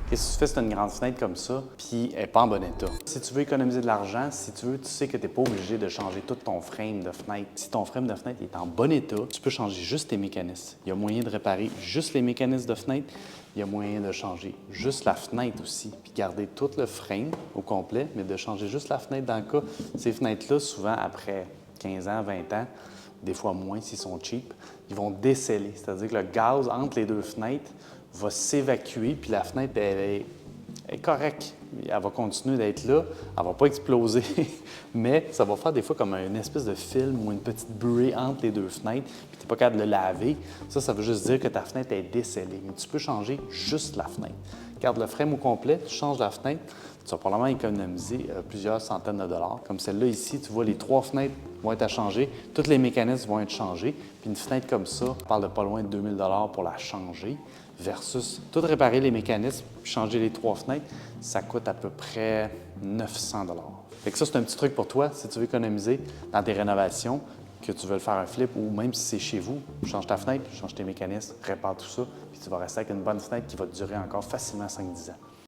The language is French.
Qu'est-ce que tu fais si tu as une grande fenêtre comme ça, puis elle n'est pas en bon état? Si tu veux économiser de l'argent, si tu veux, tu sais que tu n'es pas obligé de changer tout ton frame de fenêtre. Si ton frame de fenêtre est en bon état, tu peux changer juste tes mécanismes. Il y a moyen de réparer juste les mécanismes de fenêtre. Il y a moyen de changer juste la fenêtre aussi, puis garder tout le frame au complet, mais de changer juste la fenêtre dans le cas. Ces fenêtres-là, souvent après 15 ans, 20 ans, des fois moins s'ils sont cheap, ils vont déceler. C'est-à-dire que le gaz entre les deux fenêtres va s'évacuer, puis la fenêtre, elle est correcte. Elle va continuer d'être là, elle ne va pas exploser, mais ça va faire des fois comme une espèce de film ou une petite buée entre les deux fenêtres, puis tu n'es pas capable de le laver. Ça veut juste dire que ta fenêtre est décellée. Mais tu peux changer juste la fenêtre. Garde le frame au complet, tu changes la fenêtre, tu vas probablement économiser plusieurs centaines de dollars. Comme celle-là ici, tu vois, les 3 fenêtres vont être à changer, tous les mécanismes vont être changés. Puis une fenêtre comme ça, on parle de pas loin de 2000 dollars pour la changer, versus tout réparer les mécanismes, puis changer les 3 fenêtres, ça coûte à peu près 900 dollars. Fait que ça, c'est un petit truc pour toi si tu veux économiser dans tes rénovations, que tu veux faire un flip ou même si c'est chez vous, change ta fenêtre, change tes mécanismes, répare tout ça, puis tu vas rester avec une bonne fenêtre qui va te durer encore facilement 5-10 ans.